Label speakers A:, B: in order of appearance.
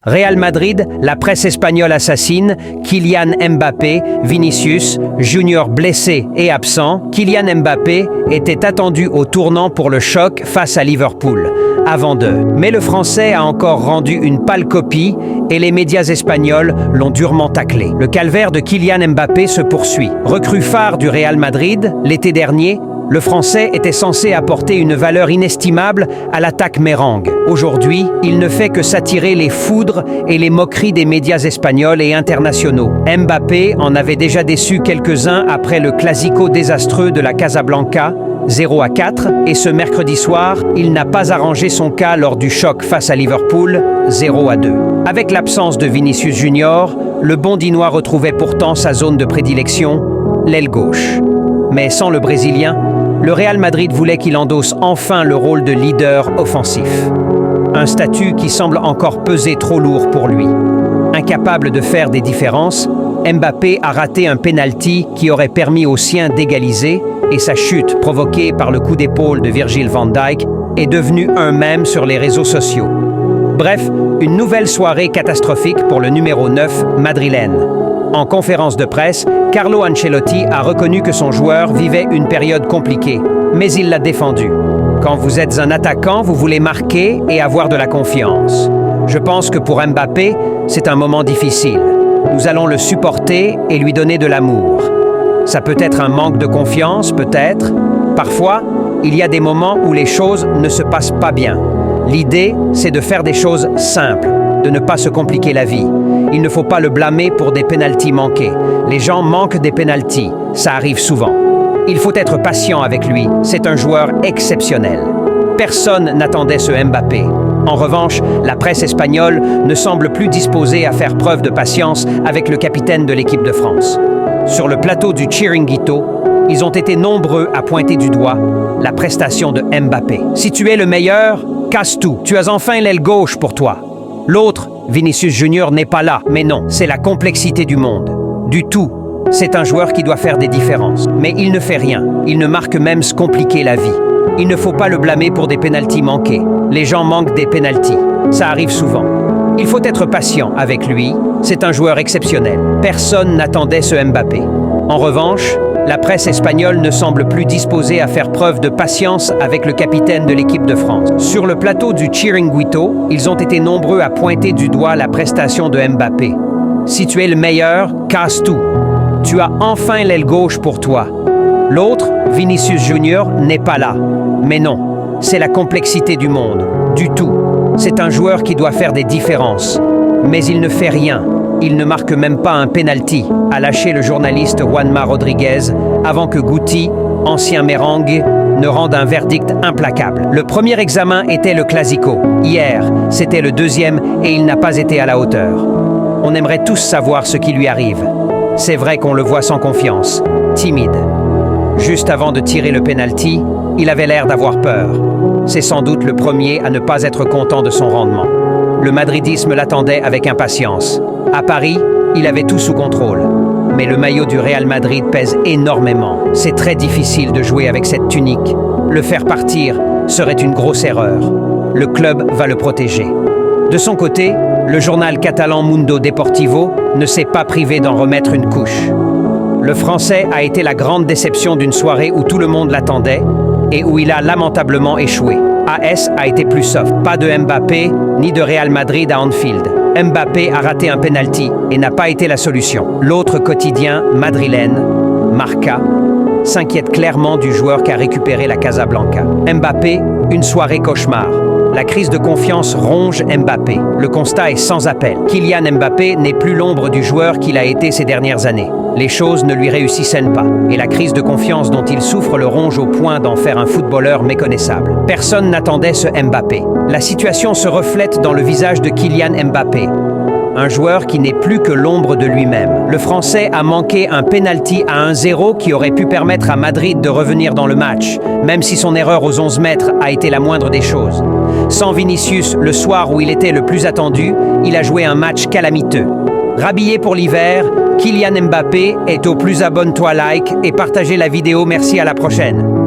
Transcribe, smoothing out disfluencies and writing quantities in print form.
A: Real Madrid, la presse espagnole assassine, Kylian Mbappé, Vinicius, Junior blessé et absent. Kylian Mbappé était attendu au tournant pour le choc face à Liverpool, avant d'eux. Mais le Français a encore rendu une pâle copie et les médias espagnols l'ont durement taclé. Le calvaire de Kylian Mbappé se poursuit. Recrue phare du Real Madrid, l'été dernier, le Français était censé apporter une valeur inestimable à l'attaque merengue. Aujourd'hui, il ne fait que s'attirer les foudres et les moqueries des médias espagnols et internationaux. Mbappé en avait déjà déçu quelques-uns après le classico désastreux de la Casablanca, 0-4, et ce mercredi soir, il n'a pas arrangé son cas lors du choc face à Liverpool, 0-2. Avec l'absence de Vinicius Junior, le Bondinois retrouvait pourtant sa zone de prédilection, l'aile gauche. Mais sans le Brésilien, le Real Madrid voulait qu'il endosse enfin le rôle de leader offensif. Un statut qui semble encore peser trop lourd pour lui. Incapable de faire des différences, Mbappé a raté un penalty qui aurait permis aux siens d'égaliser et sa chute provoquée par le coup d'épaule de Virgil van Dijk est devenue un mème sur les réseaux sociaux. Bref, une nouvelle soirée catastrophique pour le numéro 9 madrilène. En conférence de presse, Carlo Ancelotti a reconnu que son joueur vivait une période compliquée, mais il l'a défendu. Quand vous êtes un attaquant, vous voulez marquer et avoir de la confiance. Je pense que pour Mbappé, c'est un moment difficile. Nous allons le supporter et lui donner de l'amour. Ça peut être un manque de confiance, peut-être. Parfois, il y a des moments où les choses ne se passent pas bien. L'idée, c'est de faire des choses simples, de ne pas se compliquer la vie. Il ne faut pas le blâmer pour des pénaltys manqués. Les gens manquent des pénaltys, ça arrive souvent. Il faut être patient avec lui, c'est un joueur exceptionnel. Personne n'attendait ce Mbappé. En revanche, la presse espagnole ne semble plus disposée à faire preuve de patience avec le capitaine de l'équipe de France. Sur le plateau du Chiringuito, ils ont été nombreux à pointer du doigt la prestation de Mbappé. Si tu es le meilleur, casse tout. Tu as enfin l'aile gauche pour toi. L'autre, Vinicius Junior, n'est pas là. Mais non, c'est la complexité du monde. Du tout. C'est un joueur qui doit faire des différences. Mais il ne fait rien. Il ne marque même se compliquer la vie. Il ne faut pas le blâmer pour des pénaltys manqués. Les gens manquent des pénaltys. Ça arrive souvent. Il faut être patient avec lui. C'est un joueur exceptionnel. Personne n'attendait ce Mbappé. En revanche, la presse espagnole ne semble plus disposée à faire preuve de patience avec le capitaine de l'équipe de France. Sur le plateau du Chiringuito, ils ont été nombreux à pointer du doigt la prestation de Mbappé. Si tu es le meilleur, casse tout. Tu as enfin l'aile gauche pour toi. L'autre, Vinicius Junior, n'est pas là. Mais non, c'est la complexité du monde. Du tout. C'est un joueur qui doit faire des différences. Mais il ne fait rien. Il ne marque même pas un penalty, a lâché le journaliste Juanma Rodriguez avant que Guti, ancien merengue, ne rende un verdict implacable. Le premier examen était le Classico. Hier, c'était le deuxième et il n'a pas été à la hauteur. On aimerait tous savoir ce qui lui arrive. C'est vrai qu'on le voit sans confiance, timide. Juste avant de tirer le penalty, il avait l'air d'avoir peur. C'est sans doute le premier à ne pas être content de son rendement. Le madridisme l'attendait avec impatience. À Paris, il avait tout sous contrôle. Mais le maillot du Real Madrid pèse énormément. C'est très difficile de jouer avec cette tunique. Le faire partir serait une grosse erreur. Le club va le protéger. De son côté, le journal catalan Mundo Deportivo ne s'est pas privé d'en remettre une couche. Le Français a été la grande déception d'une soirée où tout le monde l'attendait et où il a lamentablement échoué. AS a été plus soft. Pas de Mbappé ni de Real Madrid à Anfield. Mbappé a raté un penalty et n'a pas été la solution. L'autre quotidien, madrilène, Marca, s'inquiète clairement du joueur qui a récupéré la Casablanca. Mbappé, une soirée cauchemar. La crise de confiance ronge Mbappé. Le constat est sans appel. Kylian Mbappé n'est plus l'ombre du joueur qu'il a été ces dernières années. Les choses ne lui réussissent pas. Et la crise de confiance dont il souffre le ronge au point d'en faire un footballeur méconnaissable. Personne n'attendait ce Mbappé. La situation se reflète dans le visage de Kylian Mbappé. Un joueur qui n'est plus que l'ombre de lui-même. Le Français a manqué un penalty à 1-0 qui aurait pu permettre à Madrid de revenir dans le match, même si son erreur aux 11 mètres a été la moindre des choses. Sans Vinicius, le soir où il était le plus attendu, il a joué un match calamiteux. Rhabillé pour l'hiver, Kylian Mbappé est au plus abonne-toi, like et partagez la vidéo. Merci, à la prochaine.